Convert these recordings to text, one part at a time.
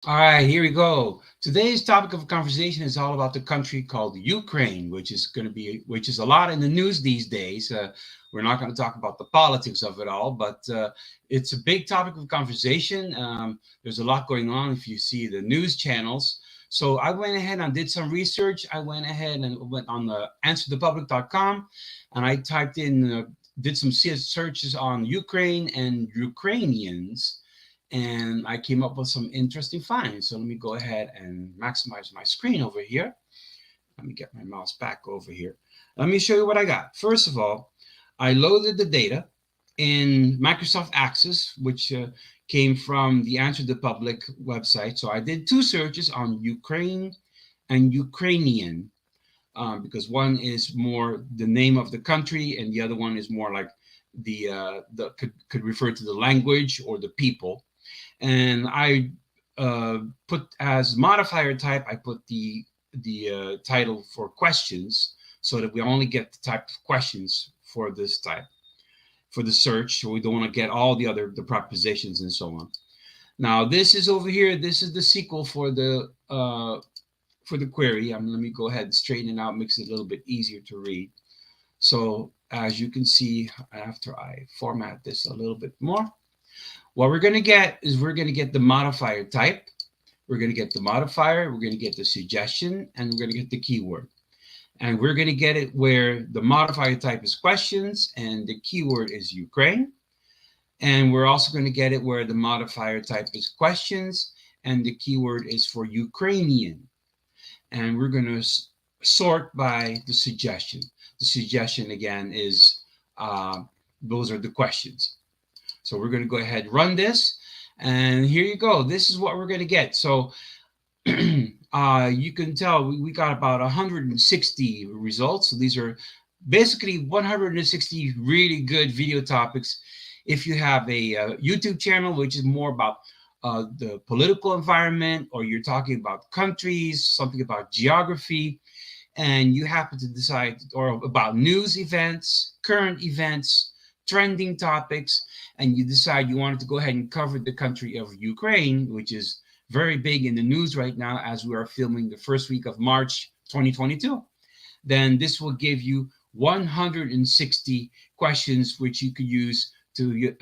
All right, here we go. Today's topic of conversation is all about the country called Ukraine, which is a lot in the news these days. We're not going to talk about the politics of it all, but it's a big topic of conversation. There's a lot going on if you see the news channels. So I went ahead and did some research. I went ahead and went on the answerthepublic.com and I typed in, did some searches on Ukraine and Ukrainians, and I came up with some interesting finds. So let me go ahead and maximize my screen over here. Let me get my mouse back over here. Let me show you what I got. First of all, I loaded the data in Microsoft Access, which came from the Answer the Public website. So I did two searches on Ukraine and Ukrainian, because one is more the name of the country, and the other one is more like the could refer to the language or the people. And I put as modifier type, I put the title for questions, so that we only get the type of questions for this type for the search. So we don't want to get all the propositions and so on. Now this is over here. This is the SQL for the query. Let me go ahead and straighten it out, makes it a little bit easier to read. So as you can see, after I format this a little bit more, what we're going to get is we're going to get the modifier type, we're going to get the modifier, we're going to get the suggestion, and we're going to get the keyword. And we're going to get it where the modifier type is questions and the keyword is Ukraine. And we're also going to get it where the modifier type is questions and the keyword is for Ukrainian. And we're going to sort by the suggestion. The suggestion again is those are the questions. So we're going to go ahead and run this. And here you go. This is what we're going to get. So you can tell we got about 160 results. So these are basically 160 really good video topics. If you have a YouTube channel, which is more about the political environment, or you're talking about countries, something about geography, and you happen to decide, or about news events, current events, trending topics, and you decide you wanted to go ahead and cover the country of Ukraine, which is very big in the news right now as we are filming the first week of March 2022, then this will give you 160 questions which you could use to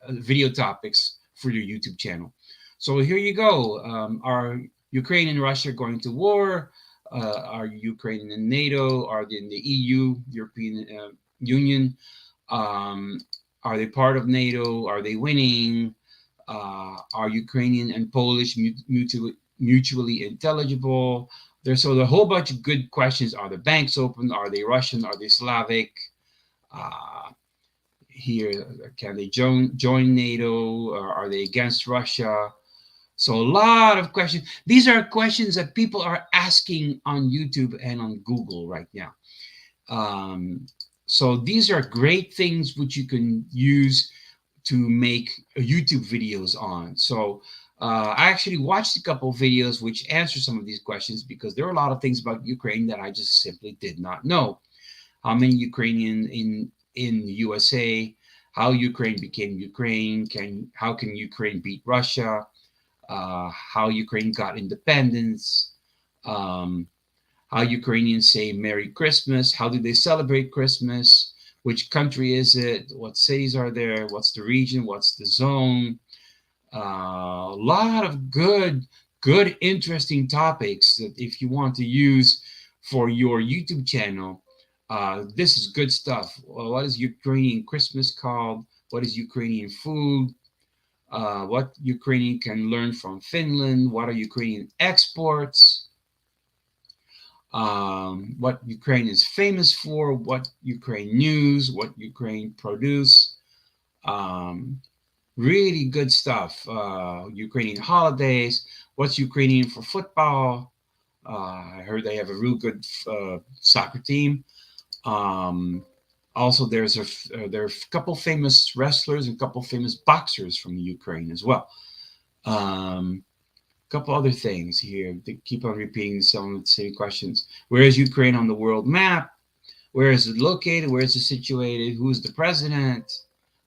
video topics for your YouTube channel. So here you go. Are Ukraine and Russia going to war? Are Ukraine in NATO? Are they in the EU, European Union? Are they part of NATO? Are they winning? Are Ukrainian and Polish mutually intelligible? There's a whole bunch of good questions. Are the banks open? Are they Russian? Are they Slavic? Uh, Here, can they join NATO? Are they against Russia? So a lot of questions. These are questions that people are asking on YouTube and on Google right now. So these are great things which you can use to make YouTube videos on. So I actually watched a couple of videos which answer some of these questions, because there are a lot of things about Ukraine that I just simply did not know. How many Ukrainian in the USA? How Ukraine became Ukraine? How can Ukraine beat Russia? How Ukraine got independence? Um, how Ukrainians say Merry Christmas? How do they celebrate Christmas? Which country is it? What cities are there? What's the region? What's the zone? A lot of good, interesting topics that if you want to use for your YouTube channel, this is good stuff. Well, what is Ukrainian Christmas called? What is Ukrainian food? What Ukrainian can learn from Finland? What are Ukrainian exports? What Ukraine is famous for? What Ukraine news? What Ukraine produce? Um, Really good stuff. Ukrainian holidays. What's Ukrainian for football? I heard they have a real good soccer team. Um, Also, there are a couple famous wrestlers and a couple famous boxers from Ukraine as well. Um, Couple other things here. They keep on repeating some of the same questions. Where is Ukraine on the world map? Where is it located? Where is it situated? Who's the president?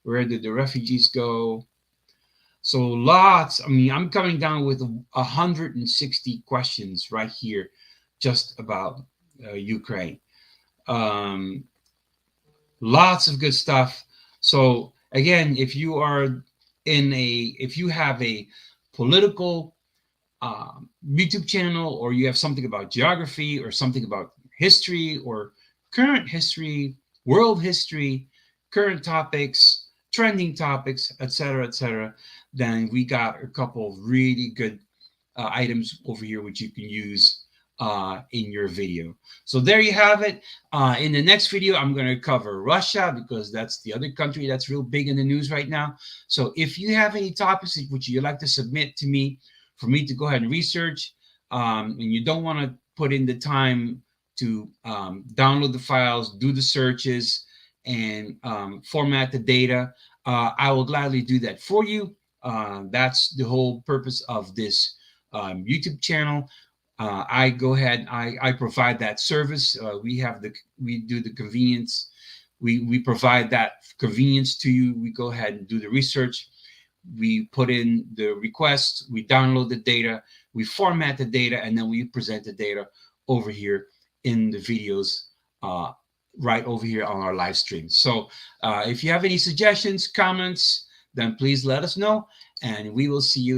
Where did the refugees go? So lots. I mean, I'm coming down with 160 questions right here, just about Ukraine. Um, Lots of good stuff. So again, if you are if you have a political YouTube channel, or you have something about geography, or something about history, or current history, world history, current topics, trending topics, etc., then we got a couple of really good items over here which you can use in your video. So there you have it. In the next video, I'm going to cover Russia, because that's the other country that's real big in the news right now. So if you have any topics which you'd like to submit to me for me to go ahead and research, and you don't want to put in the time to download the files, do the searches, and format the data, I will gladly do that for you. That's the whole purpose of this YouTube channel. I go ahead, I provide that service. We do the convenience. We provide that convenience to you. We go ahead and do the research. We put in the request, we download the data, we format the data, and then we present the data over here in the videos, right over here on our live stream. So if you have any suggestions, comments, then please let us know, and we will see you